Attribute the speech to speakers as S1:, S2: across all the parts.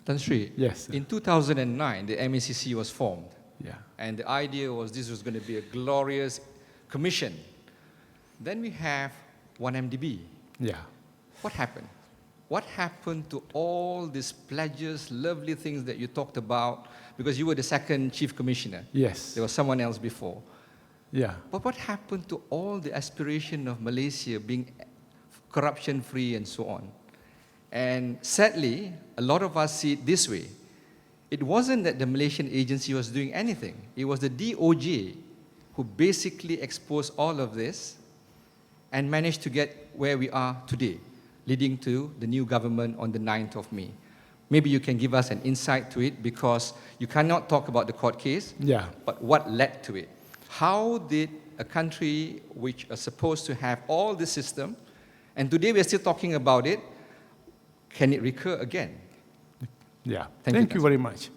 S1: Tan Sri,
S2: Yes, sir.
S1: in 2009, the MACC was formed.
S2: Yeah.
S1: And the idea was this was going to be a glorious commission. Then we have 1MDB.
S2: Yeah.
S1: What happened? What happened to all these pledges, lovely things that you talked about? Because you were the second chief commissioner.
S2: Yes.
S1: There was someone else before.
S2: Yeah.
S1: But what happened to all the aspiration of Malaysia being corruption-free and so on? And sadly, a lot of us see it this way. It wasn't that the Malaysian agency was doing anything. It was the DOJ who basically exposed all of this and managed to get where we are today, leading to the new government on the 9th of May. Maybe you can give us an insight to it, because you cannot talk about the court case,
S2: Yeah.
S1: but what led to it? How did a country which is supposed to have all this system, and today we're still talking about it, can it recur again?
S2: Yeah.
S1: Thank
S2: you
S1: you,
S2: very much.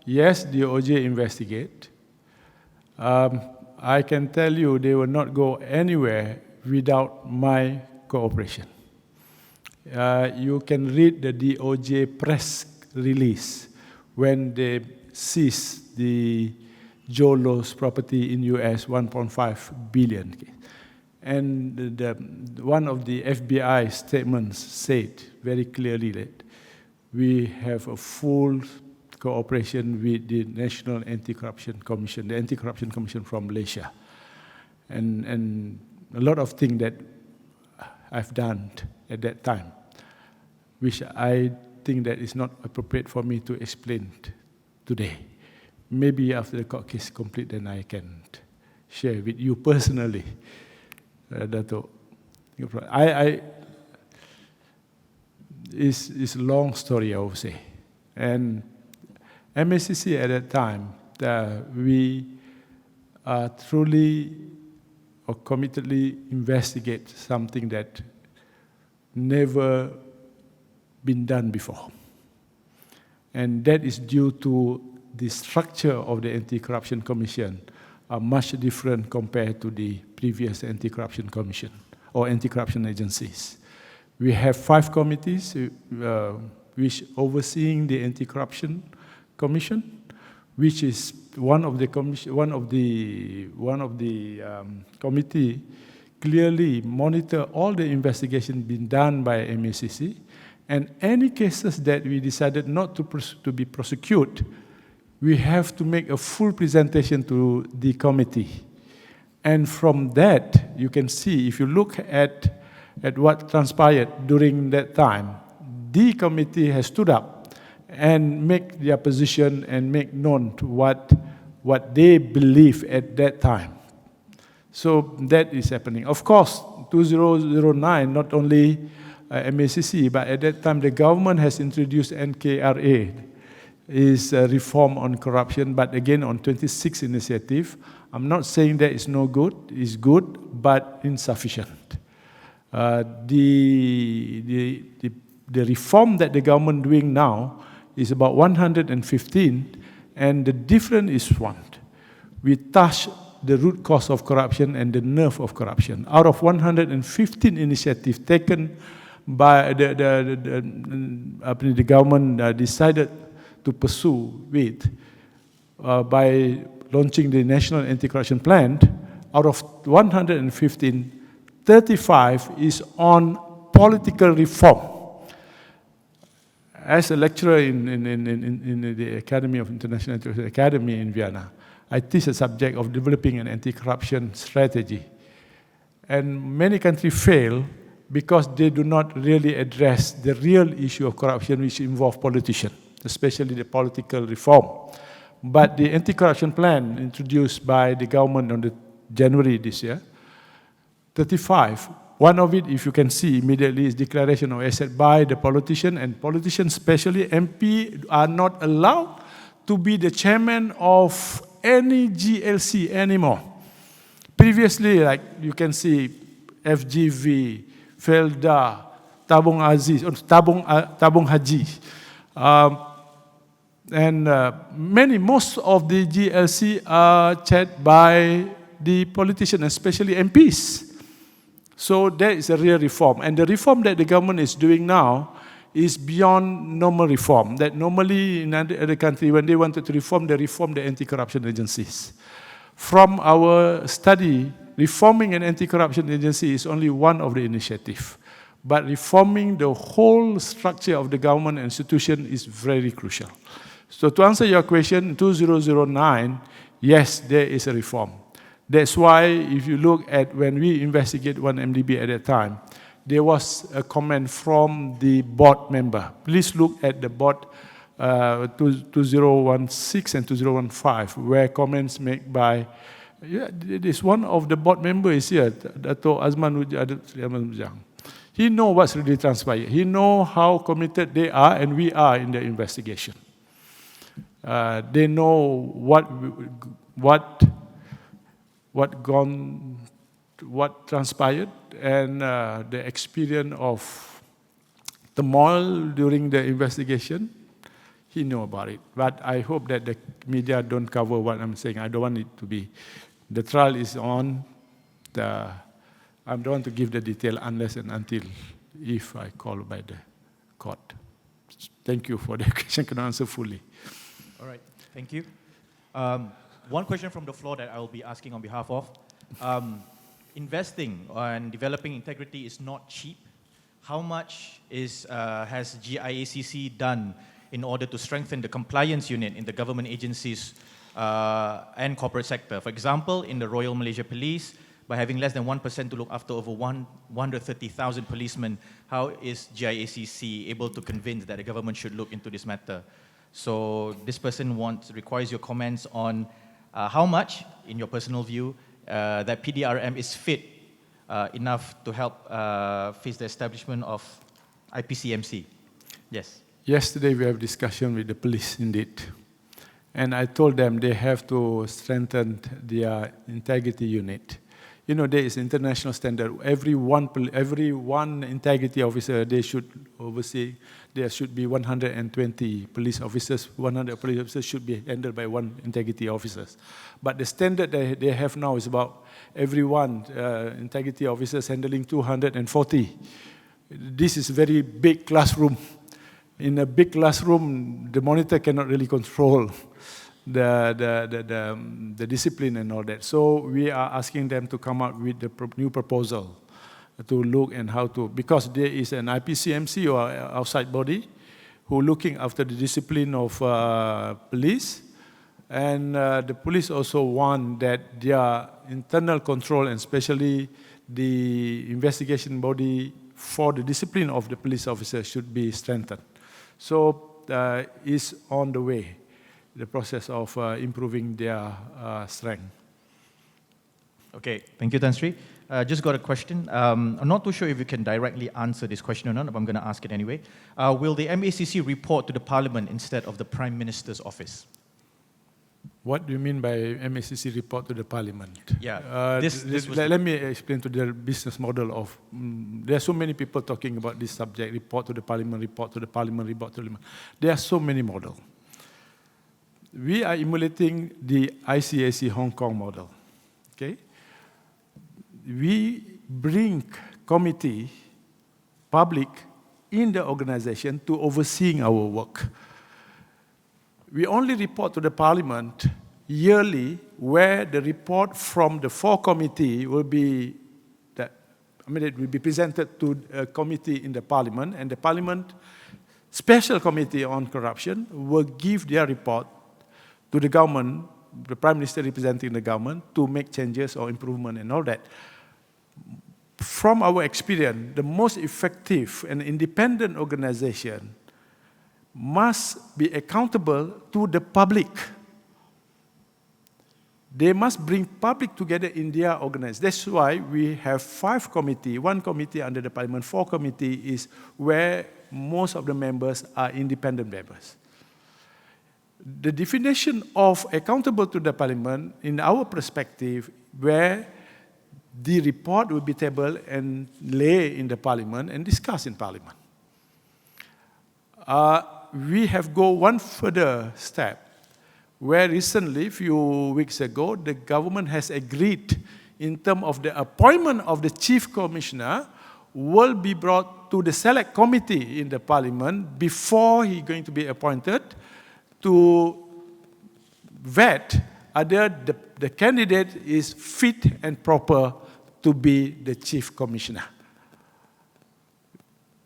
S2: Yes, the OJ investigate. I can tell you they will not go anywhere without my cooperation. You can read the DOJ press release when they seized the Joe Low's property in US, 1.5 billion. And one of the FBI statements said very clearly that we have a full cooperation with the National Anti-Corruption Commission, the Anti-Corruption Commission from Malaysia. And a lot of things that I've done at that time, which I think that is not appropriate for me to explain today. Maybe after the court case is complete, then I can share with you personally, Dato'. It's a long story, I would say. And MACC at that time, we truly or committedly investigate something that never been done before. And that is due to the structure of the Anti-Corruption Commission are much different compared to the previous Anti-Corruption Commission or anti-corruption agencies. We have 5 committees which overseeing the Anti-Corruption Commission, which is one of the committee clearly monitor all the investigation being done by MACC, and any cases that we decided not to be prosecuted, we have to make a full presentation to the committee. And from that, you can see, if you look at what transpired during that time, the committee has stood up and make their position and make known to what they believe at that time. So that is happening. Of course, 2009, not only MACC, but at that time the government has introduced NKRA, is a reform on corruption, but again on 26 initiative. I'm not saying that it's no good, it's good, but insufficient. The reform that the government doing now is about 115, and the difference is one. We touch the root cause of corruption and the nerve of corruption. Out of 115 initiatives taken by the government decided to pursue with by launching the National Anti-Corruption Plan, out of 115, 35 is on political reform. As a lecturer in the Academy of International Anti-Corruption Academy in Vienna, I teach the subject of developing an anti-corruption strategy. And many countries fail because they do not really address the real issue of corruption, which involves politicians, especially the political reform. But the anti-corruption plan introduced by the government on January this year, 35, one of it, if you can see immediately, is declaration of asset by the politician, and politicians, especially MP, are not allowed to be the chairman of any GLC anymore. Previously, like you can see, FGV, Felda, Tabung Aziz, or Tabung Haji, and most of the GLC are chaired by the politicians, especially MPs. So that is a real reform. And the reform that the government is doing now is beyond normal reform. That normally in other countries, when they wanted to reform, they reform the anti-corruption agencies. From our study, reforming an anti-corruption agency is only one of the initiatives. But reforming the whole structure of the government institution is very crucial. So to answer your question, in 2009, yes, there is a reform. That's why if you look at when we investigate 1MDB at that time, there was a comment from the board member. Please look at the board 2016 and 2015, where comments made by, this one of the board members here, Dato' Azman Ujang. He knows what's really transpired. He knows how committed they are and we are in the investigation. They know what transpired, and the experience of turmoil during the investigation. He know about it. But I hope that the media don't cover what I'm saying. I don't want it to be. The trial is on. I don't want to give the detail unless and until if I call by the court. Thank you for the question. I can answer fully.
S3: All right, thank you. One question from the floor that I will be asking on behalf of. Investing and developing integrity is not cheap. How much has GIACC done in order to strengthen the compliance unit in the government agencies and corporate sector? For example, in the Royal Malaysia Police, by having less than 1% to look after over 130,000 policemen, how is GIACC able to convince that the government should look into this matter? So this person requires your comments on how much, in your personal view, that PDRM is fit enough to help face the establishment of IPCMC. Yes.
S2: Yesterday we have discussion with the police indeed. And I told them they have to strengthen their integrity unit. You know, there is international standard. Every one integrity officer, they should oversee, there should be 120 police officers. 100 police officers should be handled by one integrity officer. But the standard that they have now is about every one integrity officers handling 240. This is very big classroom. In a big classroom, the monitor cannot really control the discipline and all that. So we are asking them to come up with the new proposal to look and how to, because there is an IPCMC or outside body who looking after the discipline of police, and the police also want that their internal control and especially the investigation body for the discipline of the police officers should be strengthened. So is on the way, the process of improving their strength.
S3: Okay, thank you, Tan Sri. Just got a question. I'm not too sure if you can directly answer this question or not, but I'm going to ask it anyway. Will the MACC report to the Parliament instead of the Prime Minister's office?
S2: What do you mean by MACC report to the Parliament?
S3: Yeah,
S2: let me explain to the business model of, there are so many people talking about this subject, report to the Parliament, report to the Parliament, report to the Parliament. There are so many models. We are emulating the ICAC Hong Kong model, okay? We bring committee, public, in the organization to overseeing our work. We only report to the Parliament yearly, where the report from the 4 committee will be, it will be presented to a committee in the Parliament, and the Parliament Special Committee on Corruption will give their report to the government, the Prime Minister representing the government, to make changes or improvement and all that. From our experience, the most effective and independent organization must be accountable to the public. They must bring public together in their organization. That's why we have 5 committees, 1 committee under the Parliament, 4 committees is where most of the members are independent members. The definition of accountable to the Parliament, in our perspective, where the report will be tabled and lay in the Parliament and discussed in Parliament. We have go one further step, where recently, a few weeks ago, the government has agreed in terms of the appointment of the Chief Commissioner, will be brought to the select committee in the parliament before he's going to be appointed to vet whether the candidate is fit and proper to be the chief commissioner.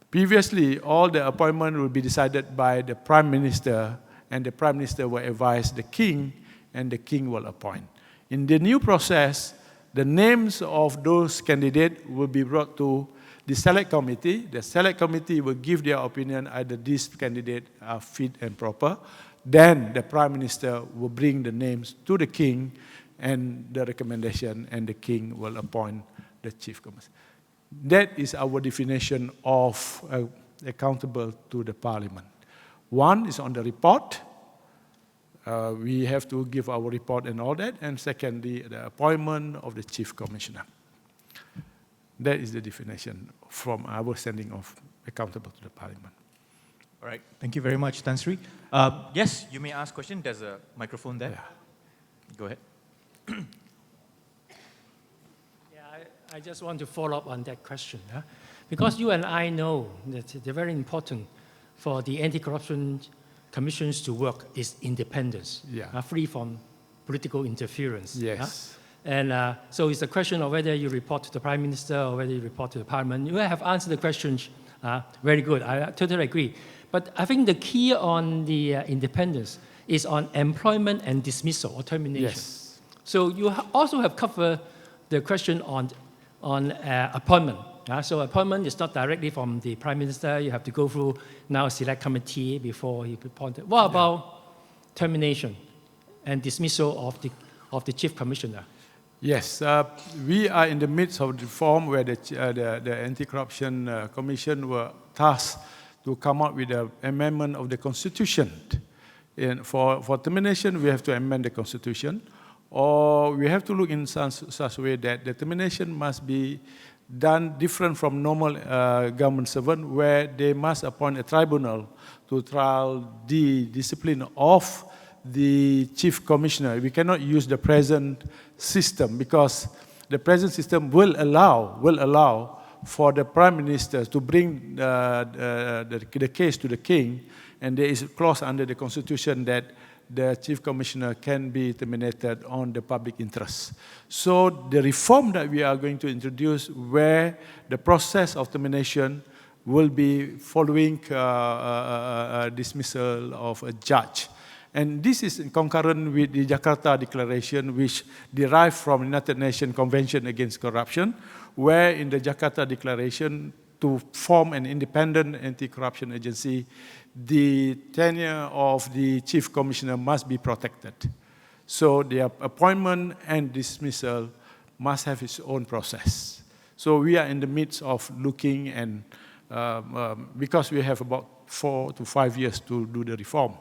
S2: Previously, all the appointment will be decided by the prime minister, and the prime minister will advise the king, and the king will appoint. In the new process, the names of those candidates will be brought to the select committee. The select committee will give their opinion either these candidates are fit and proper. Then the prime minister will bring the names to the king and the recommendation, and the king will appoint the chief commissioner. That is our definition of accountable to the parliament. One is on the report. We have to give our report and all that. And secondly, the appointment of the chief commissioner. That is the definition from our standing of accountable to the parliament.
S3: All right, thank you very much, Tan Sri. Yes, you may ask question. There's a microphone there.
S2: Yeah.
S3: Go ahead.
S4: I just want to follow up on that question. Because you and I know that they're very important for the anti-corruption commissions to work is independence, free from political interference.
S2: Yes.
S4: And so it's a question of whether you report to the Prime Minister or whether you report to the Parliament. You have answered the questions very good. I totally agree. But I think the key on the independence is on employment and dismissal or termination.
S2: Yes.
S4: So you also have covered the question on appointment. So appointment is not directly from the Prime Minister. You have to go through now a select committee before he be appointed. What about termination and dismissal of the Chief Commissioner?
S2: Yes, we are in the midst of reform where the Anti-Corruption Commission were tasked to come up with an amendment of the Constitution. And for termination, we have to amend the Constitution, or we have to look in such a way that the termination must be done different from normal government servant, where they must appoint a tribunal to trial the discipline of the chief commissioner. We cannot use the present system because the present system will allow for the prime minister to bring the case to the king, and there is a clause under the constitution that the chief commissioner can be terminated on the public interest. So the reform that we are going to introduce, where the process of termination will be following a dismissal of a judge. And this is concurrent with the Jakarta Declaration, which derived from the United Nations Convention Against Corruption, where in the Jakarta Declaration, to form an independent anti-corruption agency, the tenure of the chief commissioner must be protected. So the appointment and dismissal must have its own process. So we are in the midst of looking, and because we have about 4 to 5 years to do the reform.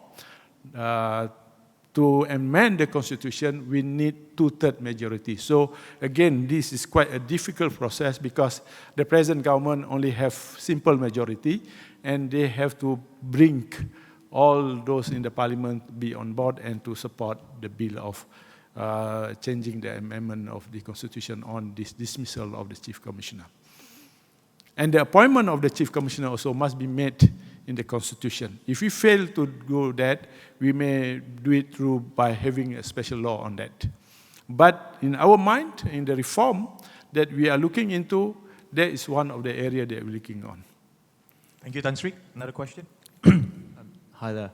S2: To amend the constitution, we need 2/3 majority. So again, this is quite a difficult process because the present government only have simple majority, and they have to bring all those in the parliament be on board and to support the bill of changing the amendment of the constitution on this dismissal of the chief commissioner. And the appointment of the chief commissioner also must be made in the constitution. If we fail to do that, we may do it through by having a special law on that. But in our mind, in the reform that we are looking into, that is one of the areas that we're looking on.
S3: Thank you, Tan Sri. Another question?
S5: Hi there.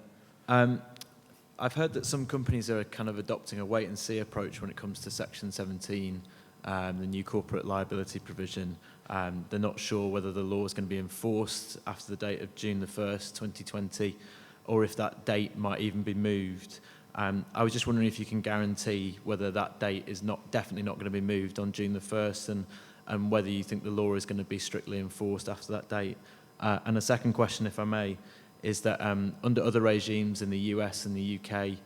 S5: I've heard that some companies are kind of adopting a wait-and-see approach when it comes to Section 17, the new corporate liability provision. They're not sure whether the law is going to be enforced after the date of June the 1st, 2020, or if that date might even be moved. I was just wondering if you can guarantee whether that date is definitely not going to be moved on June the 1st, and whether you think the law is going to be strictly enforced after that date. And a second question, if I may, is that under other regimes in the US and the UK,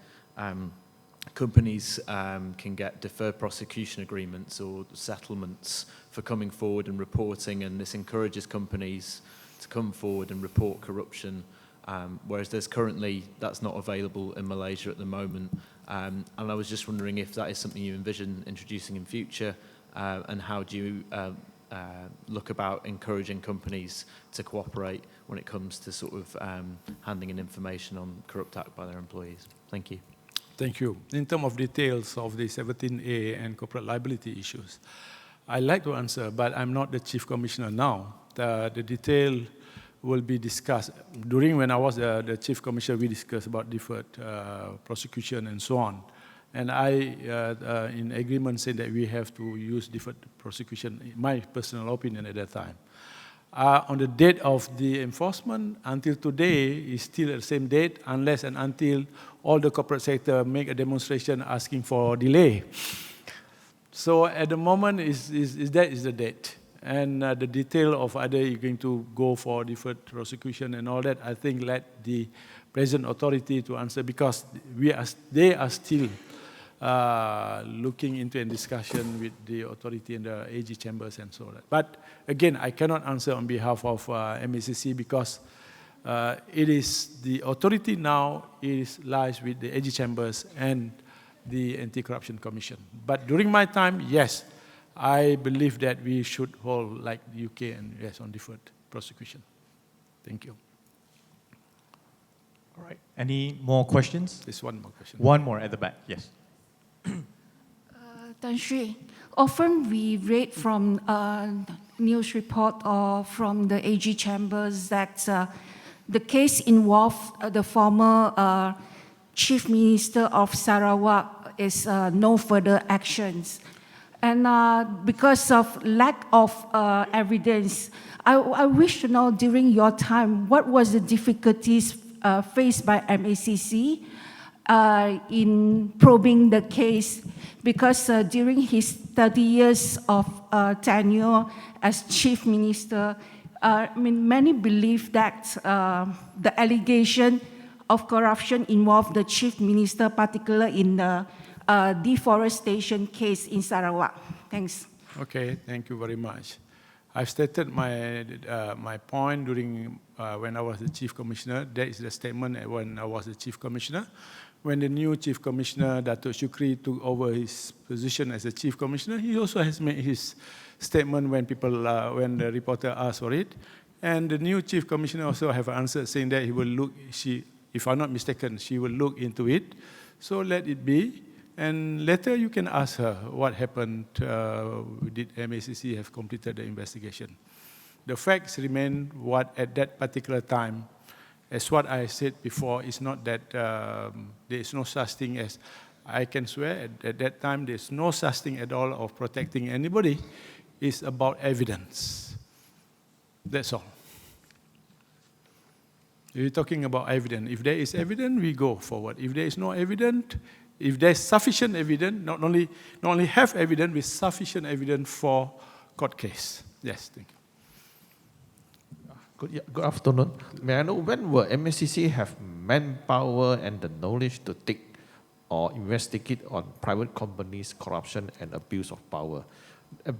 S5: companies can get deferred prosecution agreements or settlements for coming forward and reporting, and this encourages companies to come forward and report corruption, whereas that's not available in Malaysia at the moment. And I was just wondering if that is something you envision introducing in future, and how do you look about encouraging companies to cooperate when it comes to sort of handing in information on corrupt act by their employees? Thank you.
S2: Thank you. In terms of details of the 17A and corporate liability issues, I like to answer, but I'm not the Chief Commissioner now. The detail will be discussed. During when I was the Chief Commissioner, we discussed about deferred prosecution and so on. And I, in agreement, said that we have to use deferred prosecution, in my personal opinion at that time. On the date of the enforcement, until today, is still the same date, unless and until all the corporate sector make a demonstration asking for delay. So at the moment, that is the date. And the detail of whether you're going to go for deferred prosecution and all that, I think let the present authority to answer, because they are still looking into a discussion with the authority and the AG chambers and so on. But again, I cannot answer on behalf of MACC because it is the authority now lies with the AG chambers and the Anti-Corruption Commission. But during my time, yes, I believe that we should hold like the UK and US on deferred prosecution. Thank you.
S3: All right. Any more questions?
S2: There's one more question.
S3: One more at the back. Yes.
S6: Tan Sri, often we read from news report or from the AG chambers that the case involved the former Chief Minister of Sarawak is no further actions. And because of lack of evidence, I wish to know during your time, what was the difficulties faced by MACC in probing the case? Because during his 30 years of tenure as Chief Minister, many believe that the allegation of corruption involved the Chief Minister, particularly in the deforestation case in Sarawak. Thanks.
S2: Okay, thank you very much. I've stated my point during when I was the Chief Commissioner. That is the statement when I was the Chief Commissioner. When the new Chief Commissioner, Datuk Shukri, took over his position as the Chief Commissioner, he also has made his statement when when the reporter asked for it. And the new Chief Commissioner also have answered saying that he will look, if I'm not mistaken, she will look into it. So let it be. And later you can ask her what happened, did MACC have completed the investigation. The facts remain what at that particular time, as what I said before, is not that there is no such thing as, I can swear at that time there's no such thing at all of protecting anybody. It's about evidence. That's all. We're talking about evidence. If there is evidence, we go forward. If there is no evidence, if there's sufficient evidence, not only have evidence, with sufficient evidence for court case. Yes, thank you.
S7: Good afternoon. May I know when will MACC have manpower and the knowledge to take or investigate on private companies' corruption and abuse of power?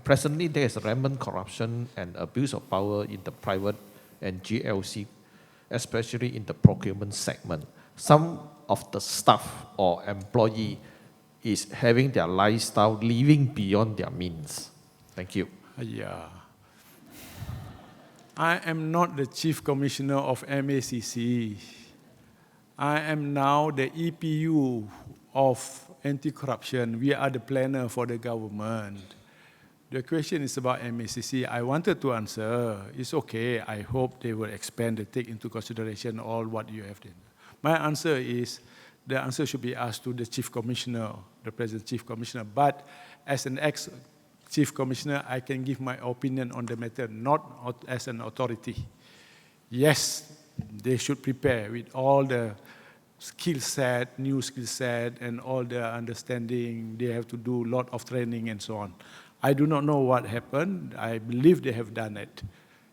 S7: Presently, there is rampant corruption and abuse of power in the private and GIACC, especially in the procurement segment. Some of the staff or employee is having their lifestyle living beyond their means. Thank you.
S2: Yeah. I am not the Chief Commissioner of MACC. I am now the EPU of anti-corruption. We are the planner for the government. The question is about MACC. I wanted to answer. It's okay. I hope they will expand and take into consideration all what you have done. My answer is, the answer should be asked to the Chief Commissioner, the present Chief Commissioner. But as an ex-Chief Commissioner, I can give my opinion on the matter, not as an authority. Yes, they should prepare with all the skill set, new skill set, and all the understanding. They have to do a lot of training and so on. I do not know what happened. I believe they have done it.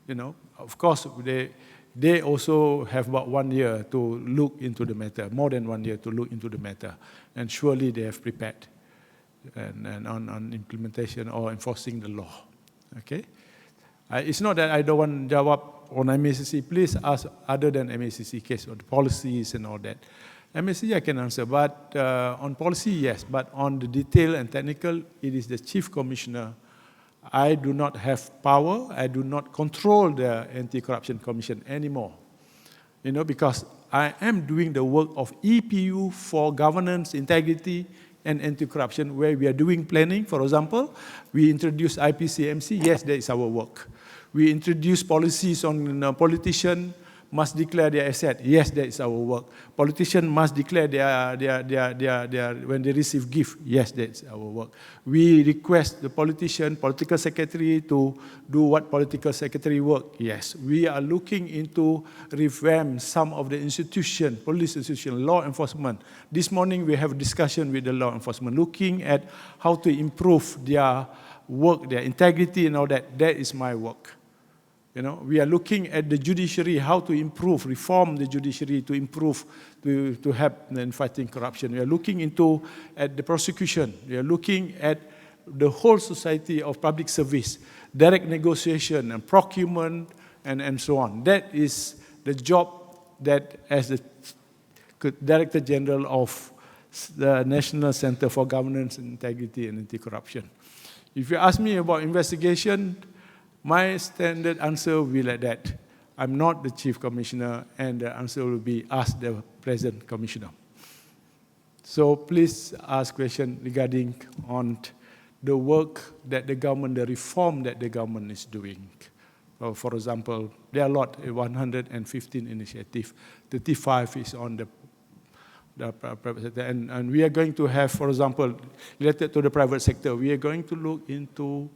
S2: You know, of course, they also have about 1 year to look into the matter, more than 1 year to look into the matter. And surely they have prepared and on implementation or enforcing the law. Okay? It's not that I don't want to jawab on MACC. Please ask other than MACC case or the policies and all that. MACC I can answer, but on policy, yes. But on the detail and technical, it is the Chief Commissioner I do not have power. I do not control the Anti-Corruption Commission anymore. Because I am doing the work of EPU for governance, integrity, and anti-corruption, where we are doing planning. For example, we introduce IPCMC. Yes, that is our work. We introduce policies on politician must declare their asset. Yes, that is our work. Politicians must declare their when they receive gift. Yes, that's our work. We request the politician, political secretary to do what political secretary work. Yes, we are looking into revamp some of the institution, police institution, law enforcement. This morning we have a discussion with the law enforcement, looking at how to improve their work, their integrity and all that. That is my work. We are looking at the judiciary, how to improve, reform the judiciary to improve, to help in fighting corruption. We are looking at the prosecution. We are looking at the whole society of public service, direct negotiation and procurement and so on. That is the job that as the Director General of the National Center for Governance, Integrity and Anti-Corruption. If you ask me about investigation, my standard answer will be like that. I'm not the Chief Commissioner, and the answer will be ask the present Commissioner. So please ask questions regarding on the work that the government, the reform that the government is doing. For example, there are a lot, 115 initiatives. 35 is on the private sector. And we are going to have, for example, related to the private sector, we are going to look into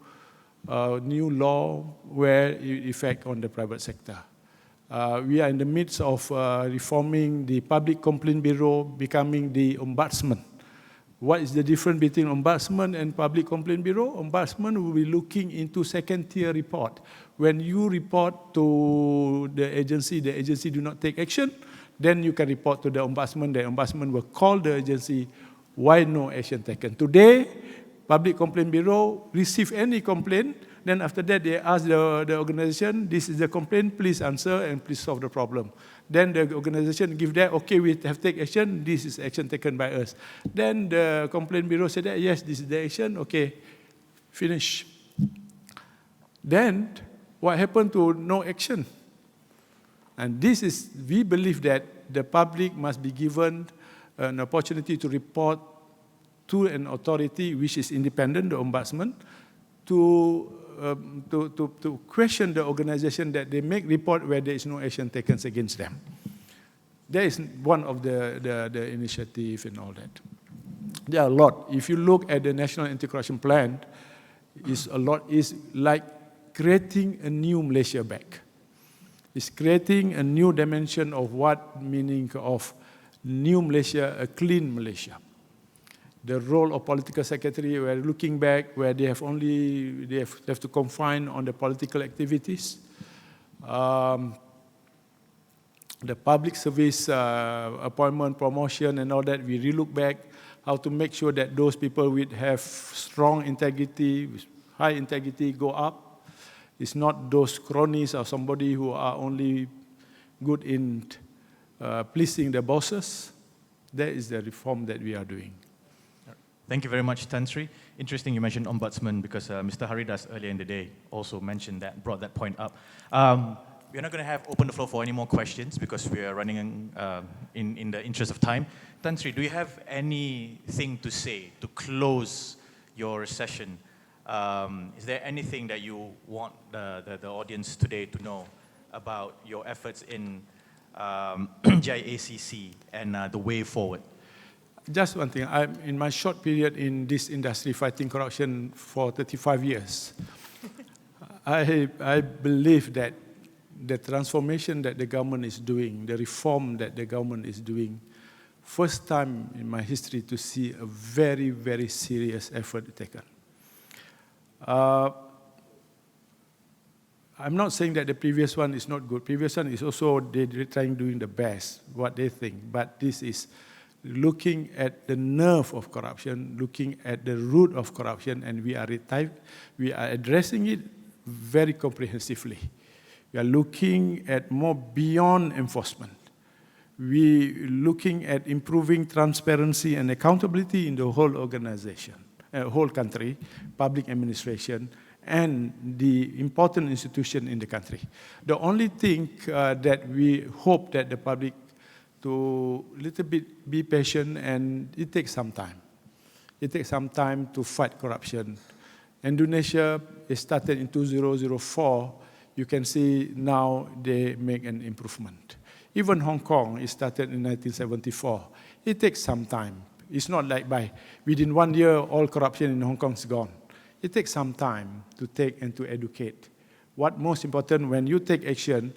S2: new law where it affects on the private sector. We are in the midst of reforming the Public Complaint Bureau, becoming the Ombudsman. What is the difference between Ombudsman and Public Complaint Bureau? Ombudsman will be looking into second-tier report. When you report to the agency do not take action, then you can report to the Ombudsman will call the agency, why no action taken? Today, Public Complaint Bureau receive any complaint, then after that they ask the organization, this is the complaint, please answer and please solve the problem. Then the organization give that, okay, we have take action, this is action taken by us. Then the Complaint Bureau said that, yes, this is the action, okay, finish. Then what happened to no action? And this is, we believe that the public must be given an opportunity to report to an authority which is independent, the Ombudsman, to question the organization that they make report where there is no action taken against them. That is one of the initiative and all that. There are a lot. If you look at the National Anti-Corruption Plan, is a lot. Is like creating a new Malaysia back. It's creating a new dimension of what meaning of new Malaysia, a clean Malaysia. The role of political secretary, we're looking back where they have to confine on the political activities. The public service appointment, promotion and all that, we relook back how to make sure that those people with have strong integrity, high integrity go up. It's not those cronies or somebody who are only good in pleasing the bosses. That is the reform that we are doing.
S3: Thank you very much, Tan Sri. Interesting you mentioned Ombudsman because Mr. Haridas earlier in the day also mentioned that, brought that point up. We're not going to open the floor for any more questions because we are running in the interest of time. Tan Sri, do you have anything to say to close your session? Is there anything that you want the audience today to know about your efforts in GIACC and the way forward?
S2: Just one thing, in my short period in this industry fighting corruption for 35 years, I believe that the transformation that the government is doing, the reform that the government is doing, first time in my history to see a very, very serious effort taken. I'm not saying that the previous one is not good. Previous one is also, they're trying doing the best, what they think, but this is looking at the nerve of corruption, looking at the root of corruption, and we are addressing it very comprehensively. We are looking at more beyond enforcement. We are looking at improving transparency and accountability in the whole organization, whole country, public administration, and the important institution in the country. The only thing that we hope that the public to little bit be patient, and it takes some time. It takes some time to fight corruption. Indonesia, it started in 2004. You can see now they make an improvement. Even Hong Kong, it started in 1974. It takes some time. It's not like within 1 year, all corruption in Hong Kong is gone. It takes some time to take and to educate. What most important, when you take action,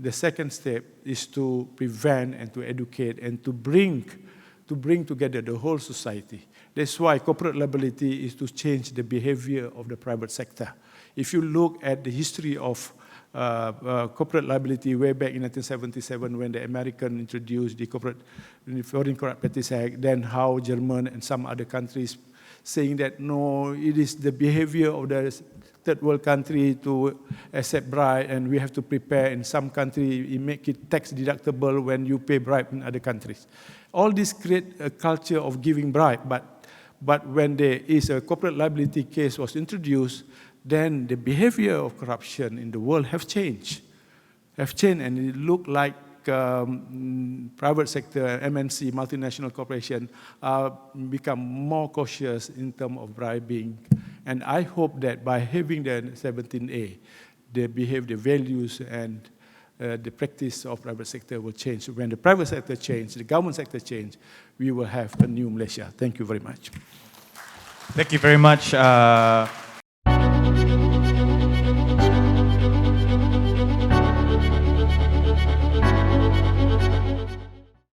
S2: the second step is to prevent and to educate and to bring together the whole society. That's why corporate liability is to change the behavior of the private sector. If you look at the history of corporate liability way back in 1977 when the American introduced the Foreign Corrupt Practice Act, then how German and some other countries saying that no, it is the behavior of the third world country to accept bribe, and we have to prepare. In some countries, it make it tax deductible when you pay bribe in other countries. All this create a culture of giving bribe, but when there is a corporate liability case was introduced, then the behavior of corruption in the world have changed, and it looked like private sector, MNC, multinational corporation, become more cautious in terms of bribing. And I hope that by having the 17A, the values and the practice of private sector will change. When the private sector change, the government sector change, we will have a new Malaysia. Thank you very much.
S3: Thank you very much.